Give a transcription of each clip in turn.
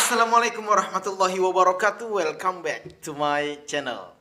Assalamualaikum warahmatullahi wabarakatuh. Welcome back to my channel.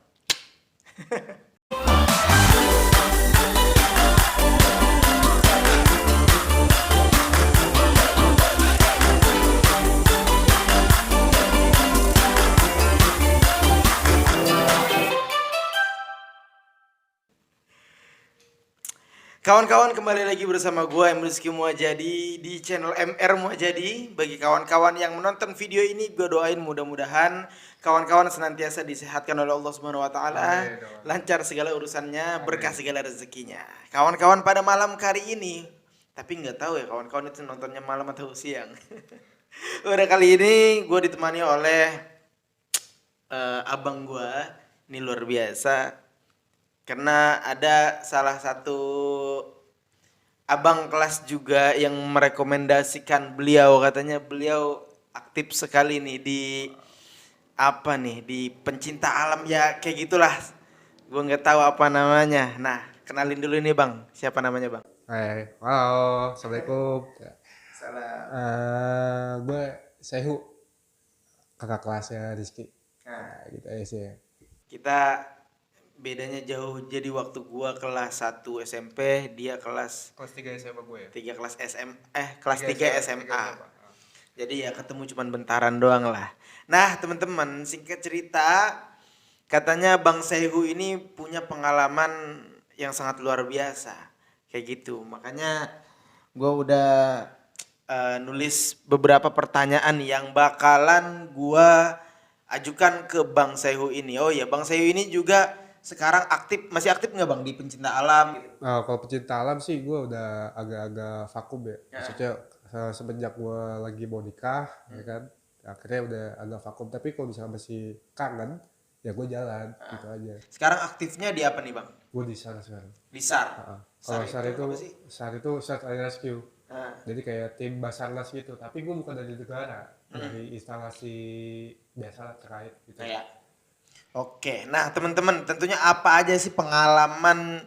Kawan-kawan, kembali lagi bersama gue Rizky Muajadi di channel MR Muajadi. Bagi kawan-kawan yang menonton video ini, gue doain mudah-mudahan kawan-kawan senantiasa disehatkan oleh Allah Subhanahu wa taala, lancar segala urusannya, berkah segala rezekinya. Kawan-kawan, pada malam kali ini, tapi nggak tahu ya kawan-kawan itu nontonnya malam atau siang. Udah kali ini gue ditemani oleh abang gue, ini luar biasa. Karena ada salah satu abang kelas juga yang merekomendasikan beliau, katanya beliau aktif sekali nih di di pencinta alam ya kayak gitulah. Gue nggak tahu apa namanya. Nah, kenalin dulu nih bang, siapa namanya bang? Halo, assalamualaikum. Salam. Gue Sehu, kakak kelasnya Rizky. Nah, Gitu aja sih. kita bedanya jauh, jadi waktu gua kelas 1 SMP, dia kelas Kelas 3 SMA gue ya? 3 kelas kelas 3 SMA. Jadi ya ketemu cuman bentaran doang lah. Nah, teman-teman, singkat cerita, katanya Bang Sehu ini punya pengalaman yang sangat luar biasa. Kayak gitu. Makanya gua udah nulis beberapa pertanyaan yang bakalan gua ajukan ke Bang Sehu ini. Oh ya, Bang Sehu ini juga sekarang masih aktif nggak Bang di pencinta alam gitu? Nah, kalau pecinta alam sih gue udah agak-agak vakum ya. Maksudnya semenjak gue lagi mau nikah, ya kan, akhirnya udah agak vakum. Tapi kalau misalnya masih kangen, ya gue jalan, gitu aja. Sekarang aktifnya di apa nih Bang? Gue di sana sekarang. Di SAR. Kalau SAR itu apa sih? SAR itu Search and Rescue. Nah, Jadi kayak tim Basarnas gitu, tapi gue bukan dari negara, dari instalasi biasa terkait gitu. kayak oke. Nah, teman-teman, tentunya apa aja sih pengalaman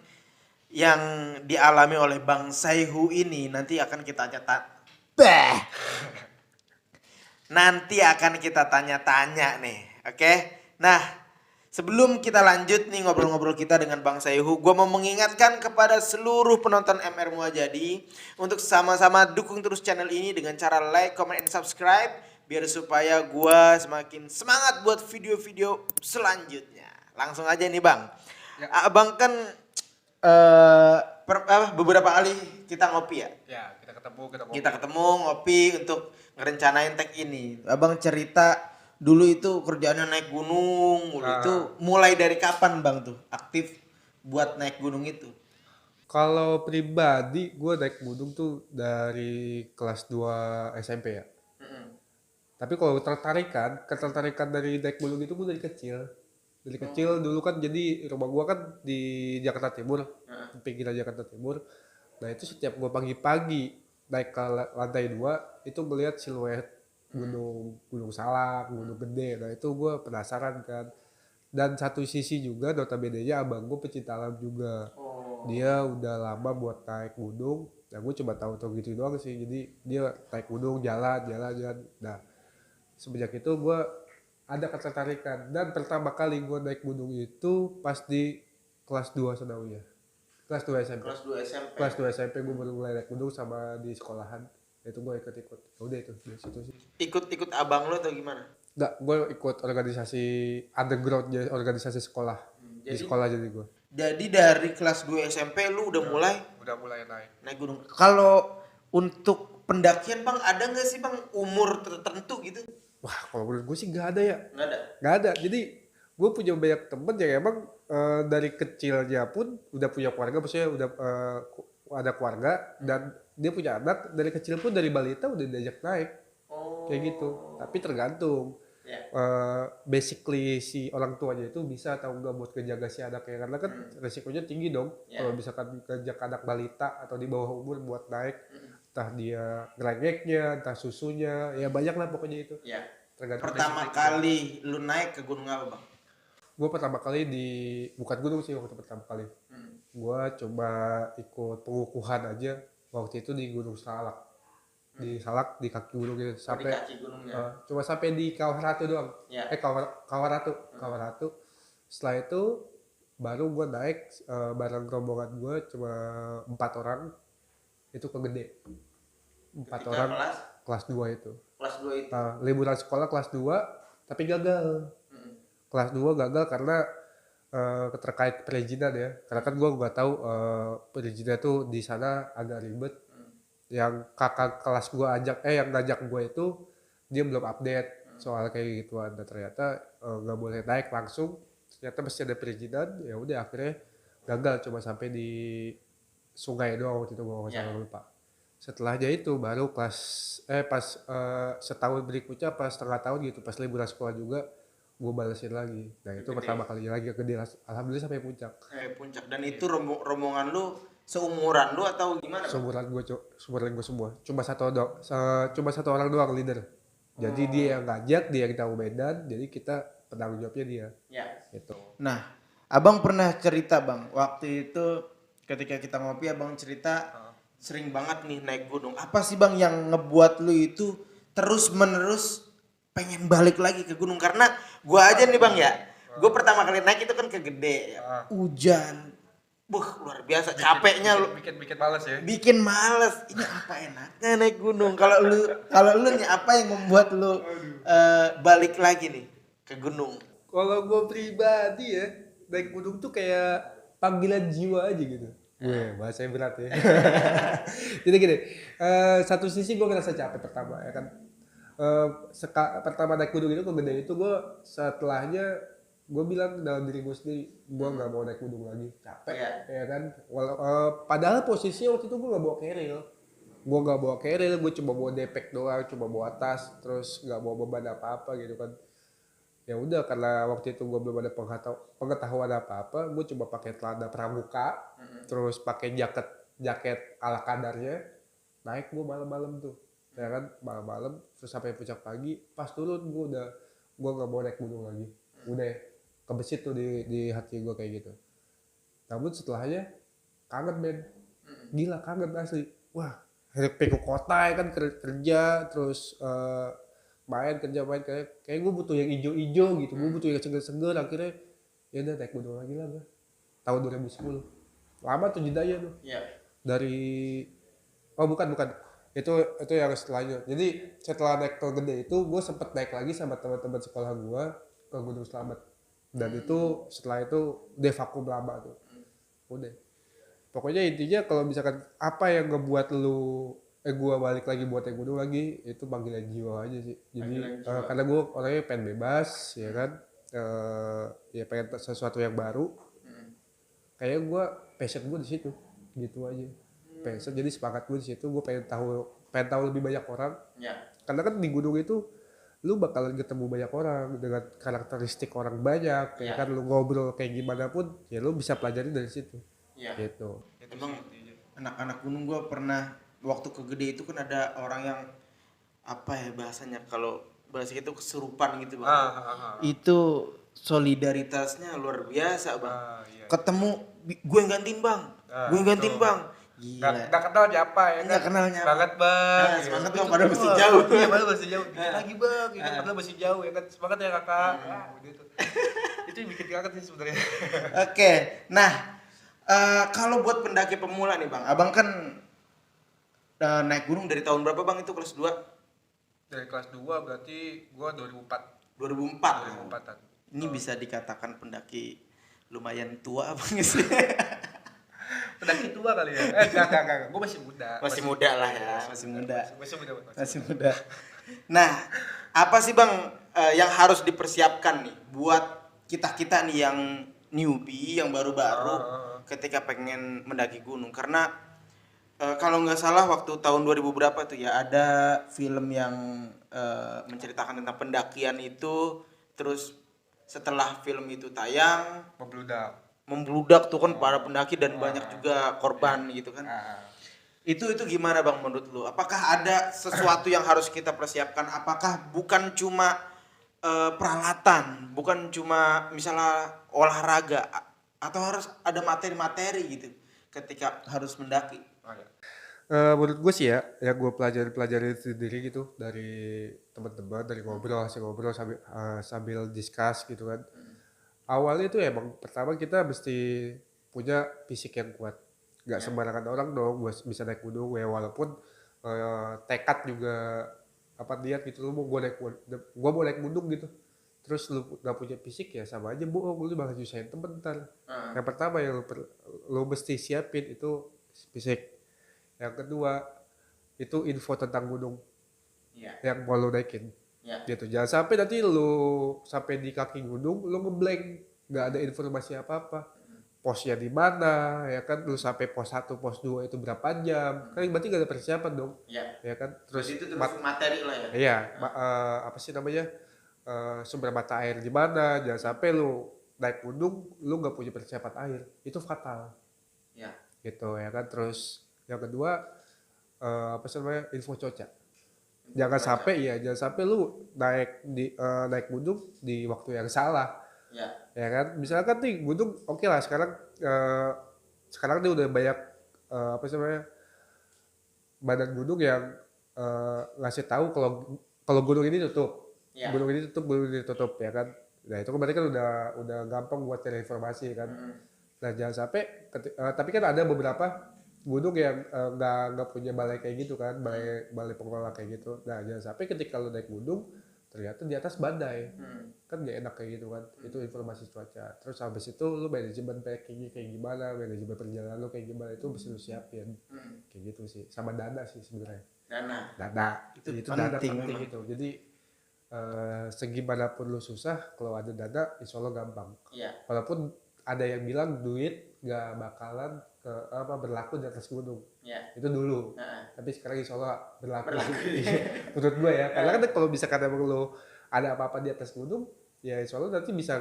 yang dialami oleh Bang Saihu ini nanti akan kita tanya-tanya nih, oke? Nah, sebelum kita lanjut nih ngobrol-ngobrol kita dengan Bang Saihu, gue mau mengingatkan kepada seluruh penonton MR Muajadi untuk sama-sama dukung terus channel ini dengan cara like, comment, and subscribe biar supaya gue semakin semangat buat video-video selanjutnya. Langsung aja nih Bang. Abang kan beberapa kali kita ngopi ya. Ya, kita ketemu, Kita ketemu ngopi untuk ngerencanain tag ini. Abang cerita dulu itu kerjaannya naik gunung. Itu mulai dari kapan Bang tuh aktif buat naik gunung itu? Kalau pribadi, gue naik gunung tuh dari kelas 2 SMP ya. Tapi kalau ketertarikan dari naik gunung itu gue dari kecil. Dari kecil dulu kan, jadi rumah gue kan di Jakarta Timur, di pinggiran Jakarta Timur. Nah itu setiap gue pagi-pagi naik ke lantai 2, itu melihat siluet Gunung Salak, Gunung Gede. Nah itu gue penasaran kan. Dan satu sisi juga notabene-nya abang gue pecinta alam juga. Dia udah lama buat naik gunung. Nah gue coba tahu gitu doang sih. Jadi dia naik gunung, jalan. Nah semenjak itu gue ada ketertarikan. Dan pertama kali gue naik gunung itu pas di kelas 2 Sanawiyah. Kelas 2 SMP. Kelas 2 SMP. Kelas 2 SMP gue baru mulai naik gunung sama di sekolahan. Itu gue ikut-ikut. Udah itu dari situ sih. Ikut-ikut abang lo atau gimana? Nggak, gue ikut organisasi underground, organisasi sekolah. Di sekolah jadi gue. Jadi dari kelas 2 SMP lu udah mulai Udah mulai naik. naik gunung. Kalau untuk pendakian Bang, ada nggak sih Bang umur tertentu gitu? Wah, kalau menurut gue sih nggak ada ya. Nggak ada. Nggak ada. Jadi gue punya banyak temen yang emang dari kecilnya pun udah punya keluarga, maksudnya udah ada keluarga, dan dia punya anak dari kecil pun, dari balita udah diajak naik. Kayak gitu. Tapi tergantung. Basically si orang tuanya itu bisa atau enggak buat kejaga si anaknya, karena kan resikonya tinggi dong. Kalau misalkan kejak anak balita atau di bawah umur buat naik, entah dia ngerengeknya, entah susunya, ya banyak lah pokoknya itu. Ya. Tergantung Pertama kali lu naik ke gunung apa Bang? gue pertama kali bukan gunung sih waktu pertama kali. Gue coba ikut pengukuhan aja waktu itu di Gunung Salak. di Salak di kaki gunung gitu Oh, di sampai kaki gunungnya. cuma sampai di Kawah Ratu doang. Ya. Kawah Ratu. Setelah itu baru gue naik bareng rombongan gue cuma 4 orang itu ke Gede. 4 orang Kelas kelas 2 itu. kelas 2 itu. Liburan sekolah kelas 2 tapi gagal. Kelas 2 gagal karena terkait perizinan ya. Karena kan gue nggak tahu perizinan tuh di sana agak ribet. Yang kakak kelas gue yang ngajak gue itu dia belum update soal kayak gituan. Dan ternyata nggak boleh naik langsung. Ternyata mesti ada perizinan. Ya udah akhirnya gagal cuma sampai di sungai doang waktu itu gue nggak salah lupa. Setelahnya itu baru pas setahun berikutnya pas setengah tahun gitu pas liburan sekolah juga gue balesin lagi. Nah itu pertama kali lagi ke Gede, alhamdulillah sampai puncak. Puncak. Dan itu rombongan lu seumuran lu atau gimana, Bang? Seumuran gue semua, cuma satu orang doang leader. Jadi dia yang ngajak, dia yang tahu medan, jadi kita penanggung jawabnya dia. Ya. Gitu. Nah, Abang pernah cerita, Bang, waktu itu ketika kita ngopi Abang cerita sering banget nih naik gunung. Apa sih, Bang, yang ngebuat lu itu terus menerus pengen balik lagi ke gunung? Karena gua aja nih, Bang, ya. Gua pertama kali naik itu kan ke Gede ya. Hujan. Luar biasa capeknya lu. Bikin males ya. Bikin males. Ini apa enaknya naik gunung? Kalau lu nih apa yang membuat lu balik lagi nih ke gunung? Kalau gue pribadi ya, naik gunung tuh kayak panggilan jiwa aja gitu. Bahasanya berat ya. Jadi gini, satu sisi gue ngerasa capek pertama ya kan. Pertama naik gunung itu ke Gede itu gue setelahnya gue bilang dalam diri gue sendiri, gue nggak mau naik gunung lagi, capek ya kan. Padahal posisinya waktu itu gue nggak bawa keril, gue cuma bawa depek doang, cuma bawa tas, terus nggak bawa beban apa-apa gitu kan. Ya udah karena waktu itu gue belum ada pengetahuan apa-apa, gue coba pakai celana pramuka, terus pakai jaket ala kadarnya, naik gue malam-malam tuh, ya kan malam-malam, terus sampai puncak pagi, pas turun gue nggak mau naik gunung lagi, udah kebesit tuh di hati gue kayak gitu. Namun setelahnya kangen men, gila kangen asli, wah ke kota ya kan kerja terus main kayak gue butuh yang ijo-ijo gitu, gue butuh yang seger-seger. Akhirnya ya udah naik gunung lagi lah gue tahun 2010. Lama tuh jedanya tuh. Dari bukan itu yang setelahnya. Jadi setelah naik ke Gede itu gue sempet naik lagi sama teman-teman sekolah gue ke Gunung Slamet, dan itu setelah itu udah vakum lama tuh. Udah pokoknya intinya kalau misalkan apa yang ngebuat lu gua balik lagi buat naik gunung lagi, itu panggilan jiwa aja sih. Jadi karena gua orangnya pengen bebas ya kan, ya pengen sesuatu yang baru. Kayak gua passion gua di situ gitu aja. Passion, jadi semangat gua di situ, gua pengen tahu lebih banyak orang. Karena kan di gunung itu lu bakalan ketemu banyak orang dengan karakteristik orang banyak, ya kan. Lu ngobrol kayak gimana pun ya lu bisa pelajari dari situ. Gitu. Emang anak-anak gunung gue pernah waktu ke Gede itu kan ada orang yang apa ya bahasanya, kalau bahasa itu kesurupan gitu, Bang. Itu solidaritasnya luar biasa, Bang. Ketemu gue yang gantiin, Bang. Gue yang gantiin, Bang. Gila. Nggak kenal siapa ya kan? Nggak kenal nyapa. Semangat bang. Semangat Bang, padahal masih jauh. Iya padahal masih jauh. Dikit lagi bang, ya kan padahal masih jauh ya kan. Semangat ya kakak. Gitu. Itu yang bikin kangen sih sebenarnya. Oke, nah kalau buat pendaki pemula nih, Bang, Abang kan naik gunung dari tahun berapa, Bang? Itu kelas 2? Dari kelas 2 berarti gua 2004. 2004. Ini bisa dikatakan pendaki lumayan tua, Bang, sih. Pendaki tua kali ya? Enggak. Gua masih muda. Masih muda lah ya, masih muda. Masih muda. Nah, apa sih, Bang, yang harus dipersiapkan nih buat kita nih yang newbie, yang baru-baru ketika pengen mendaki gunung? Karena kalau nggak salah waktu tahun 2000 berapa tuh ya, ada film yang menceritakan tentang pendakian itu, terus setelah film itu tayang membludak tuh kan para pendaki dan banyak juga korban gitu kan. Itu gimana, Bang, menurut lu? Apakah ada sesuatu yang harus kita persiapkan? Apakah bukan cuma peralatan, bukan cuma misalnya olahraga, atau harus ada materi-materi gitu ketika harus mendaki? Menurut gue sih ya, yang gue pelajari sendiri gitu dari teman-teman, dari ngobrol sambil discuss gitu kan. Awalnya itu emang pertama kita mesti punya fisik yang kuat. Gak Ya. sembarangan orang dong bisa naik gunung ya, walaupun tekad juga apa niat gitu, lu mau gua mau naik gunung gitu. Terus lu gak punya fisik ya sama aja bohong, lu bakal nyusahin temen ntar. Yang pertama yang lu mesti siapin itu fisik. Yang kedua itu info tentang gunung Iya. yang mau lu naikin Ya. gitu. Jangan sampai nanti lu sampai di kaki gunung lu ngeblank, nggak ada informasi apa-apa, posnya di mana ya kan, lu sampai pos 1 pos 2 itu berapa jam, kan berarti gak ada persiapan dong Ya. ya kan. Terus Terus itu terus materi lah ya. iya apa sih namanya, sumber mata air di mana, jangan sampai lu naik gunung lu nggak punya persiapan air, itu fatal Ya. gitu ya kan. Terus yang kedua apa sih namanya, info cuaca. Jangan sampai lu naik gunung di waktu yang salah Ya. ya kan. Misalkan nih gunung oke lah sekarang, sekarang nih udah banyak apa sih namanya, badan gunung yang ngasih tahu kalau kalau gunung ini tutup, Ya. gunung ini tutup ya kan. Nah itu kan berarti kan udah gampang buat cari informasi kan. Nah jangan sampai tapi kan ada beberapa gunung yang nggak punya balai kayak gitu kan, balai pengelola kayak gitu. Nah jangan sampai ketika lu naik gunung ternyata di atas badai, kan gak enak kayak gitu kan. Itu informasi cuaca. Terus habis itu lu manajemen packingnya kayak gimana, manajemen perjalanan lu kayak gimana, itu mesti lu siapin kayak gitu sih. Sama dana sih sebenarnya, dana itu dana penting memang. gitu. Jadi segimanapun lu susah, kalau ada dana insya Allah gampang. Iya. Walaupun ada yang bilang duit gak bakalan berlaku di atas gunung, Ya. itu dulu. Nah. Tapi sekarang insya Allah berlaku. Menurut gue ya, karena kan kalau misalkan emang lo ada apa-apa di atas gunung, ya insya Allah nanti bisa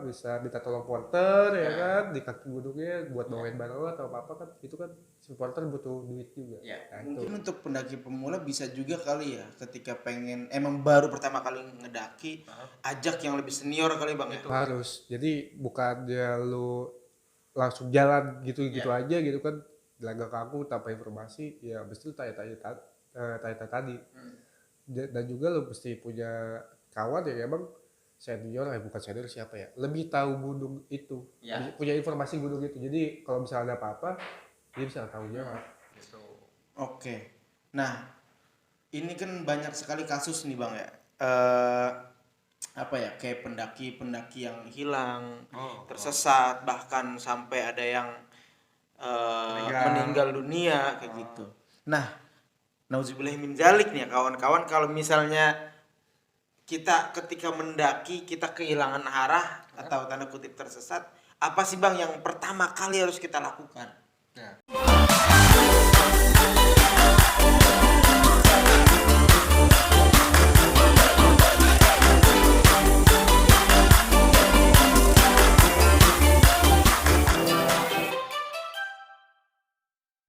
bisa minta tolong porter ya kan di kaki gunungnya buat bawain barang lo atau apa kan. Itu kan si porter butuh duit juga. Ya. Nah, Mungkin untuk pendaki pemula bisa juga kali ya, ketika pengen emang baru pertama kali ngedaki, ajak yang lebih senior kali Bang ya. itu harus. Jadi bukan dia lu langsung jalan gitu aja gitu kan, gak kaku tanpa informasi, ya mesti lu tanya tadi. Dan juga lu mesti punya kawan yang emang senior, bukan senior siapa ya, lebih tahu gunung itu, punya informasi gunung itu. Jadi kalau misalnya ada apa-apa dia bisa tahu jawab gitu. Oke. Nah, ini kan banyak sekali kasus nih Bang ya. Apa ya, kayak pendaki yang hilang, tersesat, bahkan sampai ada yang meninggal dunia kayak gitu. Nah, nauzubillah min dzalik nih ya kawan-kawan, kalau misalnya kita ketika mendaki kita kehilangan arah atau tanda kutip tersesat, apa sih Bang yang pertama kali harus kita lakukan?